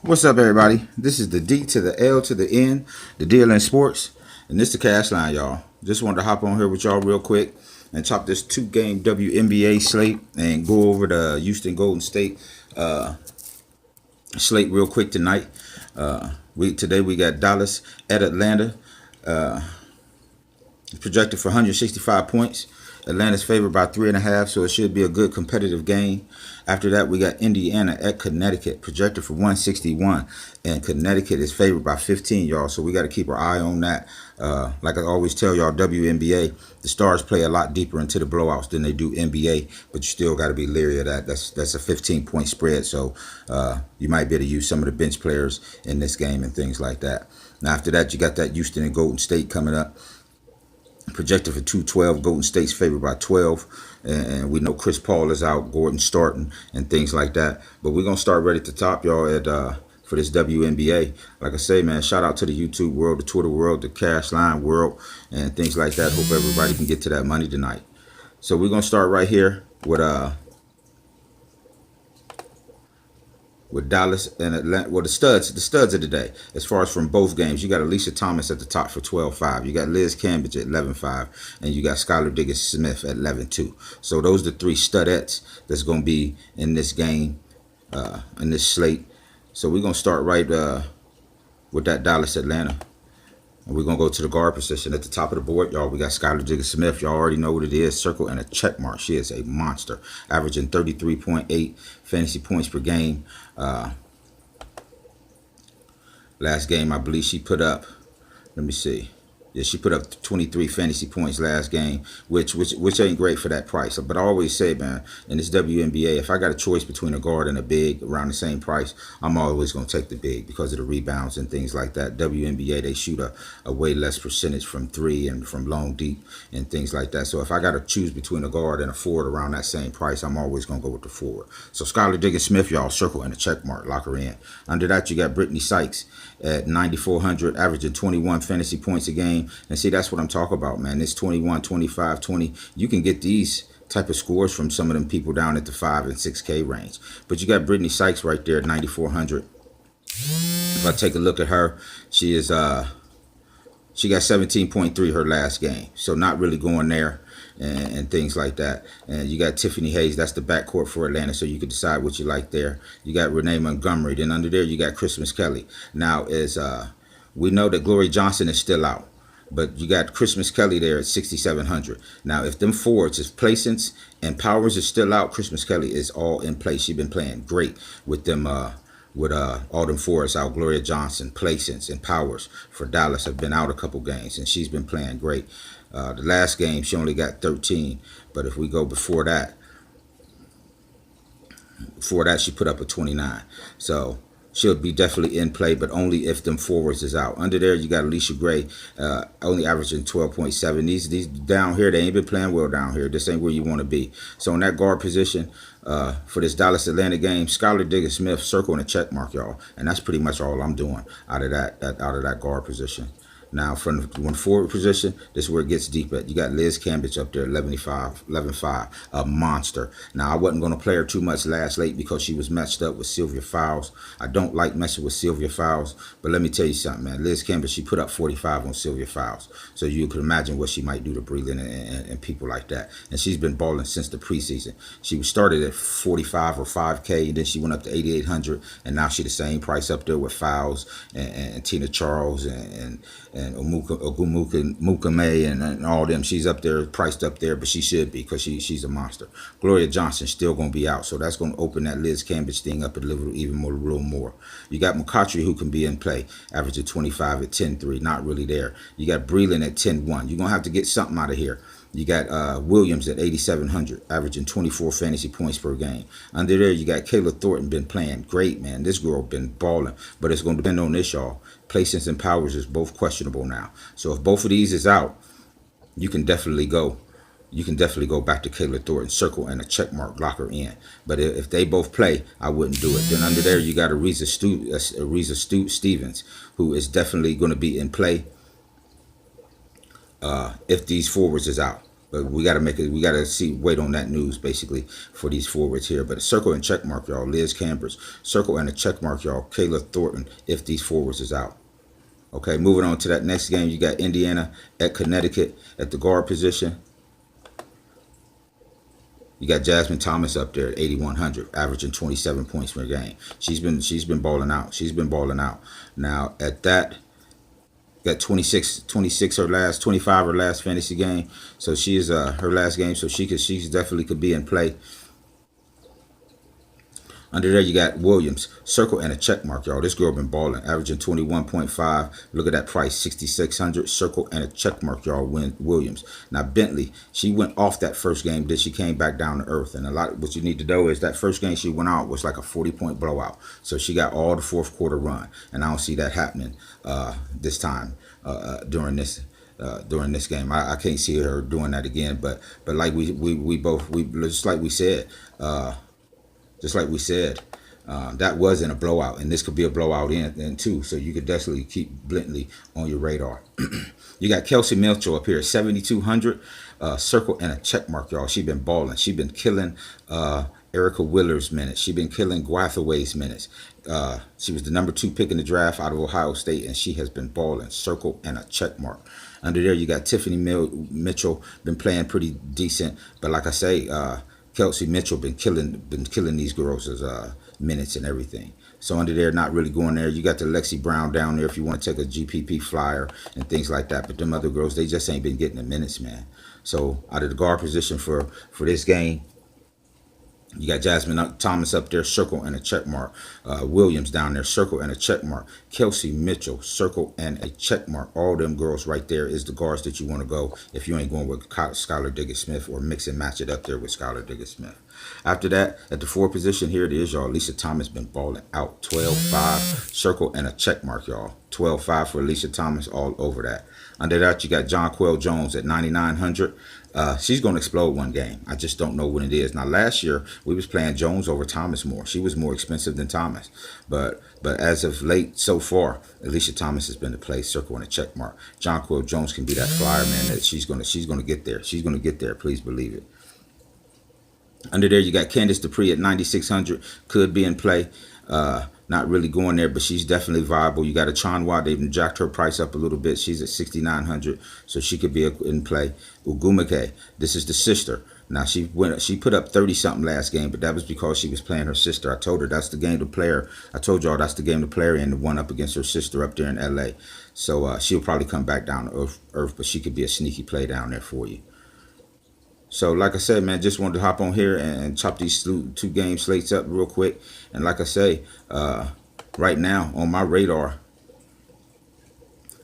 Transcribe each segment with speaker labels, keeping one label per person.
Speaker 1: What's up, everybody? This is the D to the L to the N, the deal in sports, and this is the Cashline, y'all. Just wanted to hop on here with y'all real quick and chop this 2-game WNBA slate and go over the Houston Golden State slate real quick tonight. Today we got Dallas at Atlanta. Projected for 165 points. Atlanta's favored by 3.5, so it should be a good competitive game. After that, we got Indiana at Connecticut, projected for 161, and Connecticut is favored by 15, y'all. So we got to keep our eye on that. Like I always tell y'all, WNBA, the Stars play a lot deeper into the blowouts than they do NBA, but you still got to be leery of that. That's a 15-point spread, so you might be able to use some of the bench players in this game and things like that. Now after that, you got that Houston and Golden State coming up. Projected for 212. Golden State's favored by 12. And we know Chris Paul is out, Gordon starting, and things like that. But we're going to start right at the top, y'all, for this WNBA. Like I say, man, shout out to the YouTube world, the Twitter world, the Cashline world, and things like that. Hope everybody can get to that money tonight. So we're going to start right here with Dallas and Atlanta. Well, the studs of the day. As far as from both games, you got Alicia Thomas at the top for 12.5. You got Liz Cambridge at 11.5, and you got Skylar Diggins-Smith at 11.2. So those are the three studettes that's going to be in this game, in this slate. So we're going to start right with that Dallas Atlanta. And we're going to go to the guard position at the top of the board, y'all. We got Skylar Diggins-Smith. Y'all already know what it is. Circle and a check mark. She is a monster, averaging 33.8 fantasy points per game. Last game, I believe she put up, let me see. Yeah, she put up 23 fantasy points last game, which ain't great for that price. But I always say, man, in this WNBA, if I got a choice between a guard and a big around the same price, I'm always going to take the big because of the rebounds and things like that. WNBA, they shoot a way less percentage from three and from long deep and things like that. So if I got to choose between a guard and a forward around that same price, I'm always going to go with the forward. So Skylar Diggins-Smith, y'all, circle and a check mark, lock her in. Under that, you got Brittany Sykes at 9,400, averaging 21 fantasy points a game. And see, that's what I'm talking about, man. This 21, 25, 20. You can get these type of scores from some of them people down at the 5 and 6K range. But you got Brittany Sykes right there at 9,400. If I take a look at her, she is she got 17.3 her last game. So not really going there and things like that. And you got Tiffany Hayes. That's the backcourt for Atlanta, so you can decide what you like there. You got Renee Montgomery. Then under there, you got Christmas Kelly. Now, we know that Gloria Johnson is still out. But you got Christmas Kelly there at 6,700. Now, if them forwards, if Placence and Powers is still out, Christmas Kelly is all in place. She's been playing great with them, with all them forwards out. Gloria Johnson, Placence, and Powers for Dallas have been out a couple games, and she's been playing great. The last game, she only got 13. But if we go before that, she put up a 29. So she'll be definitely in play, but only if them forwards is out. Under there, you got Alicia Gray, only averaging 12.7. These down here, they ain't been playing well down here. This ain't where you want to be. So in that guard position, for this Dallas-Atlanta game, Skylar Diggins-Smith, circle and a check mark, y'all. And that's pretty much all I'm doing out of that guard position. Now, from the forward position, this is where it gets deep at. You got Liz Cambridge up there, 11.5, a monster. Now, I wasn't going to play her too much last late because she was matched up with Sylvia Fowles. I don't like messing with Sylvia Fowles, but let me tell you something, man. Liz Cambridge, she put up 45 on Sylvia Fowles. So you can imagine what she might do to Breland and people like that. And she's been balling since the preseason. She was started at 45 or 5K, and then she went up to 8,800, and now she's the same price up there with Fowles and Tina Charles and Ogumukame and all them. She's up there, priced up there, but she should be because she's a monster. Gloria Johnson's still going to be out, so that's going to open that Liz Cambridge thing up a little more. You got McCautry, who can be in play, averaging 25 at 10.3, not really there. You got Breland at 10.1. You're going to have to get something out of here. You got Williams at 8,700, averaging 24 fantasy points per game. Under there, you got Kayla Thornton, been playing great, man. This girl been balling, but it's going to depend on this, y'all. Placence and Powers is both questionable now. So if both of these is out, you can definitely go back to Kayla Thornton, circle and a check mark, lock her in. But if they both play, I wouldn't do it. Then under there, you got Ariza Stevens, who is definitely going to be in play if these forwards is out. But we got to make it. We got to wait on that news basically for these forwards here. But a circle and check mark, y'all. Liz Cambers, circle and a check mark, y'all. Kayla Thornton, if these forwards is out. Okay, moving on to that next game, you got Indiana at Connecticut at the guard position. You got Jasmine Thomas up there at 8,100, averaging 27 points per game. She's been balling out. She's been balling out. Now at that, got 26 her last, 25 her last fantasy game. So she is her last game. So she definitely could be in play. Under there, you got Williams, circle and a check mark, y'all. This girl been balling, averaging 21.5. Look at that price, 6,600. Circle and a check mark, y'all. Williams. Now Bentley, she went off that first game, then she came back down to earth. And a lot what you need to know is that first game she went out was like a 40-point blowout. So she got all the fourth quarter run, and I don't see that happening this time during this game. I can't see her doing that again. But like we both just like we said. That wasn't a blowout, and this could be a blowout in too. So you could definitely keep Bentley on your radar. You got Kelsey Mitchell up here, 7,200. Circle and a check mark, y'all. She been balling. She been killing Erica Willer's minutes. She been killing Gwathaway's minutes. She was the number 2 pick in the draft out of Ohio State, and she has been balling. Circle and a check mark. Under there, you got Tiffany Mitchell, been playing pretty decent, but like I say, Kelsey Mitchell been killing these girls' minutes and everything. So under there, not really going there. You got the Lexi Brown down there if you want to take a GPP flyer and things like that. But them other girls, they just ain't been getting the minutes, man. So out of the guard position for this game, you got Jasmine Thomas up there, circle and a check mark. Williams down there, circle and a check mark. Kelsey Mitchell, circle and a check mark. All them girls right there is the guards that you want to go if you ain't going with Skylar Diggins-Smith, or mix and match it up there with Skylar Diggins-Smith. After that, at the 4 position, here it is, y'all. Alicia Thomas been balling out. 12-5, circle and a check mark, y'all. 12-5 for Alicia Thomas, all over that. Under that, you got Jonquel Jones at 9,900. She's going to explode one game. I just don't know when it is. Now, last year, we was playing Jones over Thomas more. She was more expensive than Thomas. But as of late, so far, Alicia Thomas has been the play, circle and a check mark. Jonquel Jones can be that flyer, man, that she's going to get there. She's going to get there. Please believe it. Under there, you got Candice Dupree at 9,600. Could be in play. Not really going there, but she's definitely viable. You got a Chanwa. They've jacked her price up a little bit. She's at 6,900, so she could be in play. Ugumake, this is the sister. Now, she put up 30-something last game, but that was because she was playing her sister. I told her that's the game to play her. I told y'all that's the game to play her in, the one up against her sister up there in L.A. So she'll probably come back down to earth, but she could be a sneaky play down there for you. So, like I said, man, just wanted to hop on here and chop these 2 game slates up real quick. And like I say, right now on my radar,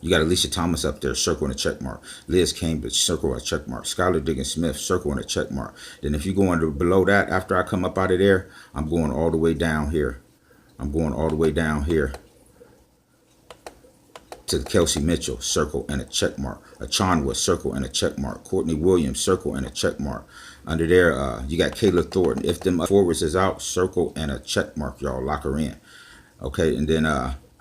Speaker 1: you got Alicia Thomas up there, circle and a check mark. Liz Cambridge, circle and a check mark. Skylar Diggins-Smith, circle and a check mark. Then if you go under below that, after I come up out of there, I'm going all the way down here. To Kelsey Mitchell, circle and a check mark. Achanwa, circle and a check mark. Courtney Williams, circle and a check mark. Under there, you got Kayla Thornton. If them forwards is out, circle and a check mark, y'all. Lock her in. Okay, and then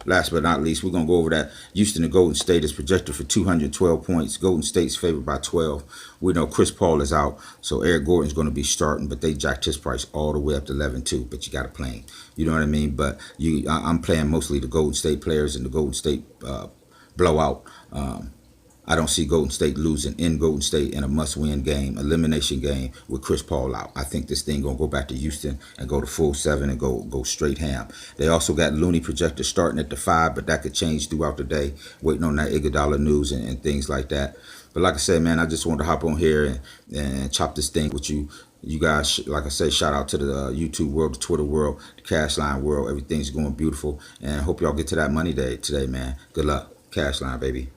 Speaker 1: last but not least, we're going to go over that. Houston and Golden State is projected for 212 points. Golden State's favored by 12. We know Chris Paul is out, so Eric Gordon's going to be starting, but they jacked his price all the way up to 11 too. But you got to play him. You know what I mean? But I'm playing mostly the Golden State players and the Golden State blowout. I don't see Golden State losing in Golden State in a must-win game, elimination game with Chris Paul out. I think this thing going to go back to Houston and go to full 7 and go straight ham. They also got Looney projected starting at the 5, but that could change throughout the day, waiting on that Iguodala news and things like that. But like I said, man, I just wanted to hop on here and chop this thing with you. You guys, like I say, shout out to the YouTube world, the Twitter world, the Cashline world. Everything's going beautiful. And I hope y'all get to that money day today, man. Good luck. Cashline, baby.